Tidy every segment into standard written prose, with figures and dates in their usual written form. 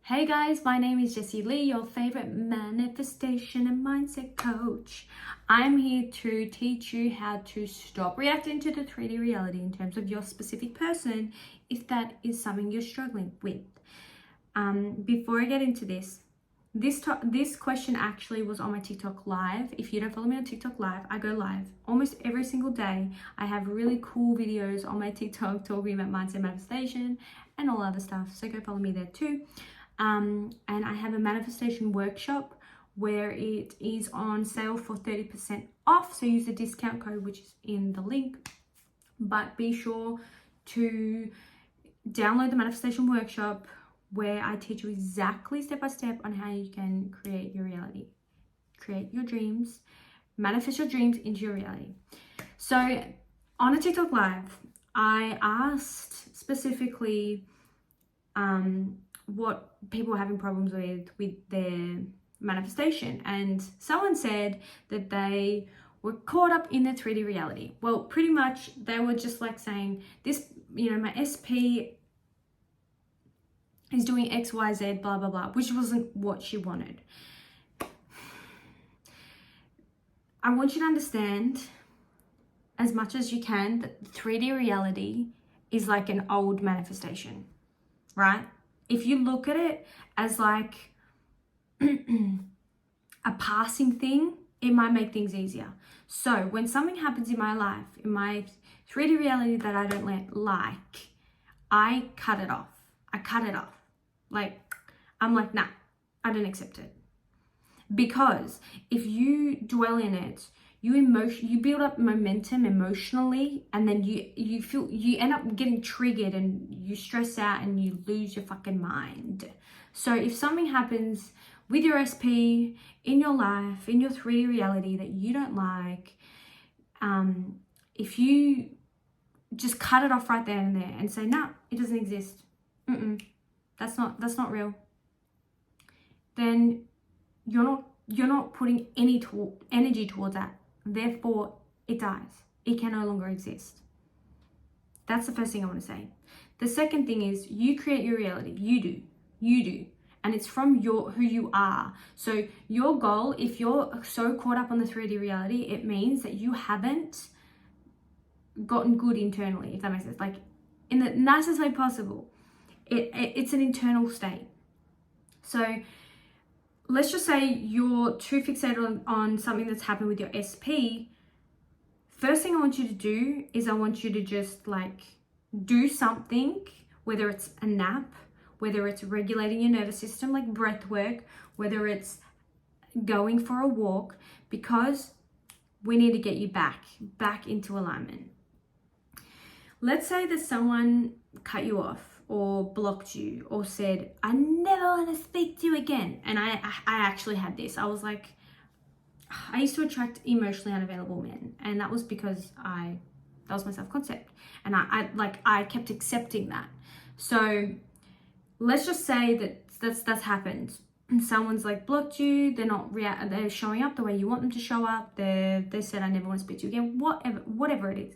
Hey guys, my name is Jessie, your favorite manifestation and mindset coach. I'm here to teach you how to stop reacting to the 3D reality in terms of your specific person, if that is something you're struggling with. Before I get into this question actually was on my TikTok live. If you don't follow me on TikTok live, I go live almost every single day. I have really cool videos on my TikTok talking about mindset, manifestation, and all other stuff. So go follow me there too. And I have a manifestation workshop where it is on sale for 30% off. So use the discount code, which is in the link. But be sure to download the manifestation workshop where I teach you exactly step by step on how you can create your reality, create your dreams, manifest your dreams into your reality. So on a TikTok live, I asked specifically, what people were having problems with their manifestation, and someone said that they were caught up in the 3D reality. Well, pretty much they were just like saying this, my SP is doing XYZ, blah blah blah, which wasn't what she wanted. I want you to understand as much as you can that 3D reality is like an old manifestation, right? If you look at it as like a passing thing, it might make things easier. So when something happens in my life, in my 3D reality that I don't like, I cut it off. Like, I'm like, nah, I don't accept it. Because if you dwell in it, you build up momentum emotionally, and then you end up getting triggered and you stress out and you lose your fucking mind. So if something happens with your SP, in your life, in your 3D reality that you don't like, if you just cut it off right there and there and say, nah, it doesn't exist. That's not real. Then you're not putting any energy towards that. Therefore, it dies. It can no longer exist. That's the first thing I want to say. The second thing is you create your reality. You do. And it's from who you are. So your goal, if you're so caught up on the 3D reality, it means that you haven't gotten good internally, if that makes sense. Like, in the nicest way possible. It's an internal state. So let's just say you're too fixated on something that's happened with your SP. First thing I want you to do is I want you to just like do something, whether it's a nap, whether it's regulating your nervous system like breath work, whether it's going for a walk, because we need to get you back into alignment. Let's say that someone cut you off or blocked you or said, I never want to speak to you again. And I actually had this. I was like, I used to attract emotionally unavailable men. And that was because that was my self-concept. And I kept accepting that. So let's just say that's happened. And someone's like blocked you. They're showing up the way you want them to show up. They said, I never want to speak to you again. Whatever it is.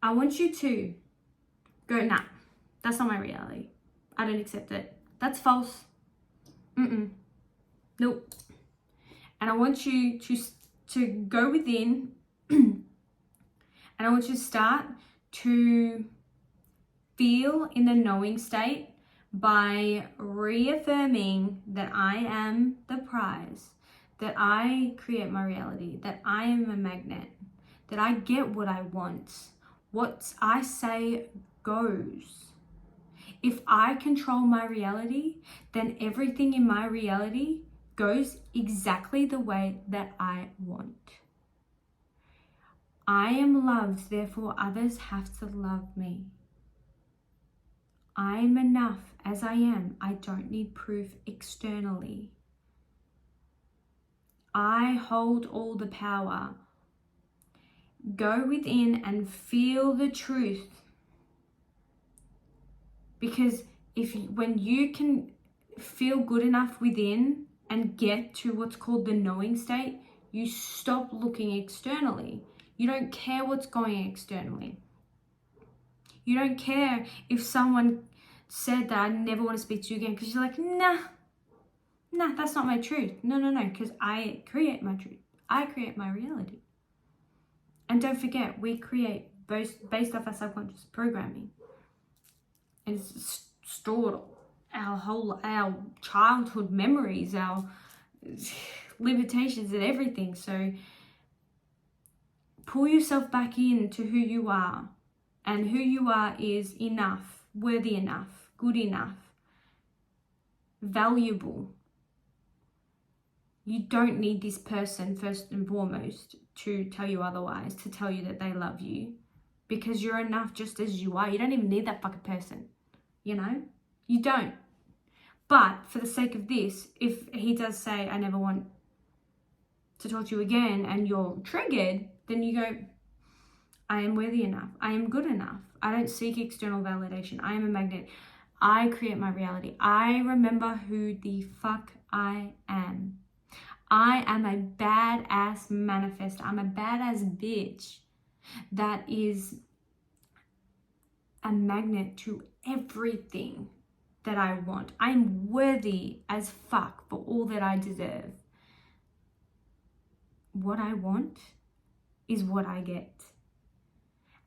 I want you to go, nah. That's not my reality. I don't accept it. That's false. Nope. And I want you to go within and I want you to start to feel in the knowing state by reaffirming that I am the prize, that I create my reality, that I am a magnet, that I get what I want. What I say goes. If I control my reality, then everything in my reality goes exactly the way that I want. I am loved, therefore others have to love me. I am enough as I am. I don't need proof externally. I hold all the power. Go within and feel the truth. Because when you can feel good enough within and get to what's called the knowing state, you stop looking externally. You don't care what's going externally. You don't care if someone said that I never want to speak to you again because you're like, nah, that's not my truth. No, because I create my truth. I create my reality. And don't forget, we create based off our subconscious programming. And it's stored our childhood memories, our limitations and everything. So pull yourself back into who you are. And who you are is enough, worthy enough, good enough, valuable. You don't need this person first and foremost to tell you otherwise, to tell you that they love you, because you're enough just as you are. You don't even need that fucking person, you know? You don't. But for the sake of this, if he does say, I never want to talk to you again, and you're triggered, then you go, I am worthy enough. I am good enough. I don't seek external validation. I am a magnet. I create my reality. I remember who the fuck I am. I am a badass manifester. I'm a badass bitch that is a magnet to everything that I want. I'm worthy as fuck for all that I deserve. What I want is what I get.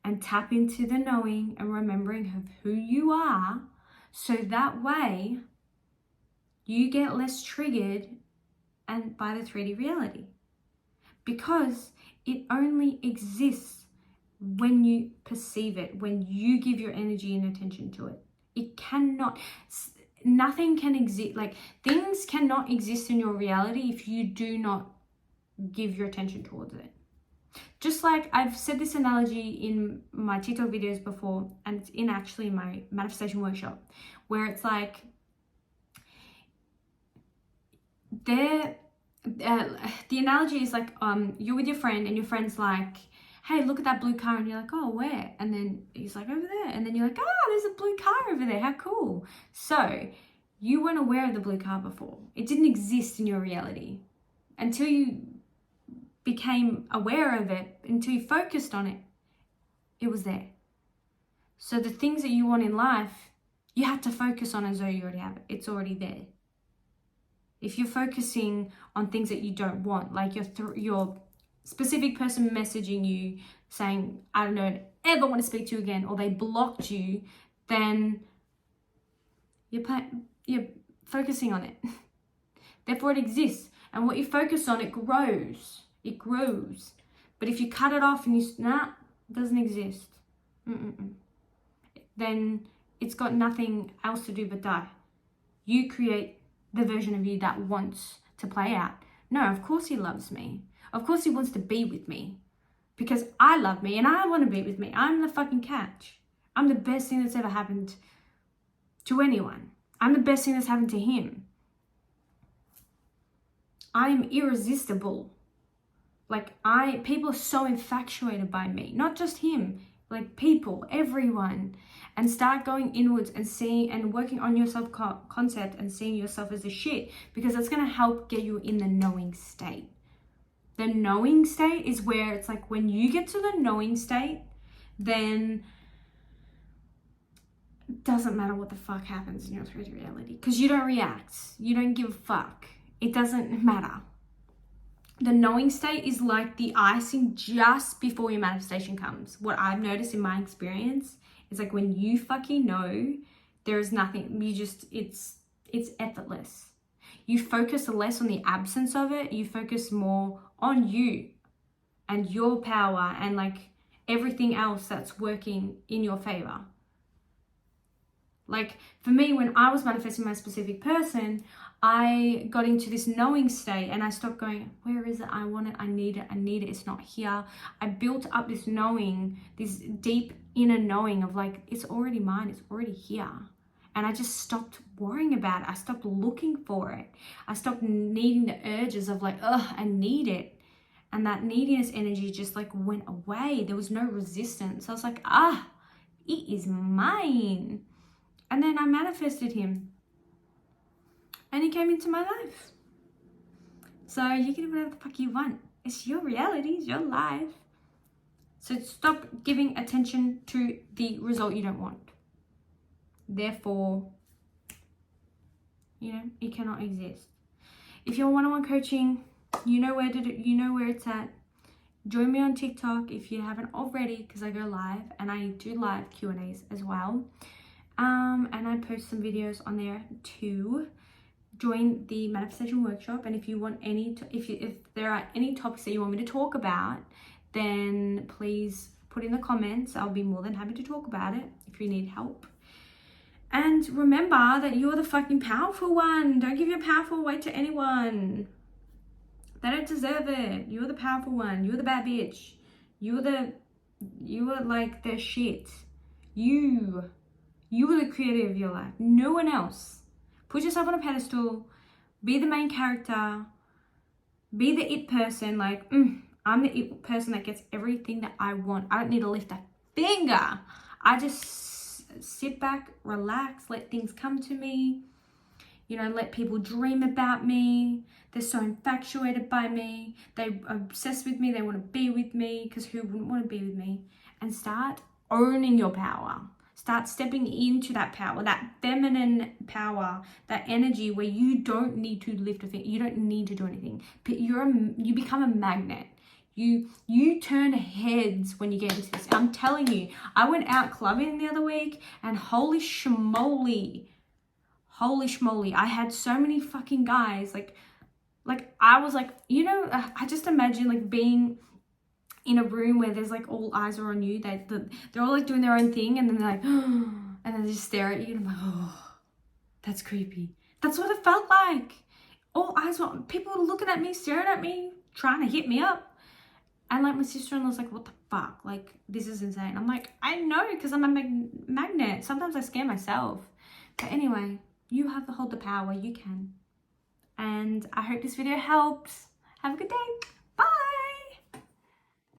And tap into the knowing and remembering of who you are, so that way you get less triggered and by the 3D reality, because it only exists when you perceive it, when you give your energy and attention to it. It cannot, nothing can exist, like things cannot exist in your reality if you do not give your attention towards it. Just like I've said this analogy in my TikTok videos before, and it's in actually my manifestation workshop, where it's like the analogy is like you're with your friend and your friend's like, hey, look at that blue car, and you're like, oh, where? And then he's like, over there. And then you're like, oh, there's a blue car over there, how cool. So you weren't aware of the blue car before. It didn't exist in your reality until you became aware of it, until you focused on it. It was there. So the things that you want in life, you have to focus on as though you already have it. It's already there. If you're focusing on things that you don't want, like your specific person messaging you saying, I don't ever want to speak to you again, or they blocked you, then you're focusing on it. Therefore it exists. And what you focus on, it grows. It grows. But if you cut it off and you, it doesn't exist. Then it's got nothing else to do but die. You create the version of you that wants to play out. No, of course he loves me. Of course he wants to be with me. Because I love me and I want to be with me. I'm the fucking catch. I'm the best thing that's ever happened to anyone. I'm the best thing that's happened to him. I am irresistible. Like people are so infatuated by me, not just him, like people, everyone, and start going inwards and seeing and working on your self-concept and seeing yourself as a shit, because that's going to help get you in the knowing state. The knowing state is where it's like when you get to the knowing state, then it doesn't matter what the fuck happens in your 3D reality, because you don't react. You don't give a fuck. It doesn't matter. The knowing state is like the icing just before your manifestation comes. What I've noticed in my experience is like when you fucking know, there is nothing, it's effortless. You focus less on the absence of it. You focus more on you and your power and like everything else that's working in your favor. Like for me, when I was manifesting my specific person, I got into this knowing state and I stopped going, where is it? I want it. I need it. It's not here. I built up this knowing, this deep inner knowing of like, it's already mine. It's already here. And I just stopped worrying about it. I stopped looking for it. I stopped needing the urges of like, I need it. And that neediness energy just like went away. There was no resistance. I was like, it is mine. And then I manifested him. And he came into my life. So you can do whatever the fuck you want. It's your reality, it's your life. So stop giving attention to the result you don't want. Therefore, you know, it cannot exist. If you want one-on-one coaching, you know where it's at. Join me on TikTok if you haven't already, because I go live and I do live Q&As as well. And I post some videos on there too. Join the manifestation workshop, and if you want if there are any topics that you want me to talk about, then please put in the comments. I'll be more than happy to talk about it if you need help. And remember that you're the fucking powerful one. Don't give your powerful away to anyone. They don't deserve it. You're the powerful one. You're the bad bitch. You are like the shit. You are the creator of your life. No one else. Put yourself on a pedestal. Be the main character. Be the it person. Like, I'm the it person that gets everything that I want. I don't need to lift a finger. I just sit back, relax, let things come to me. You know, let people dream about me. They're so infatuated by me. They're obsessed with me. They want to be with me, because who wouldn't want to be with me? And start owning your power. Start stepping into that power, that feminine power, that energy where you don't need to lift a finger. You don't need to do anything. But you become a magnet. You turn heads when you get into this. I'm telling you, I went out clubbing the other week, and holy schmoly, I had so many fucking guys. Like I was like, you know, I just imagine like being in a room where there's like all eyes are on you. They're all like doing their own thing, and then they're like, and then they just stare at you, and I'm like, oh, that's creepy. That's what it felt like. All eyes were on people looking at me, staring at me, trying to hit me up. And like my sister-in-law's like, what the fuck? Like, this is insane. I'm like, I know, because I'm a magnet. Sometimes I scare myself. But anyway, you hold the power. You can. And I hope this video helps. Have a good day.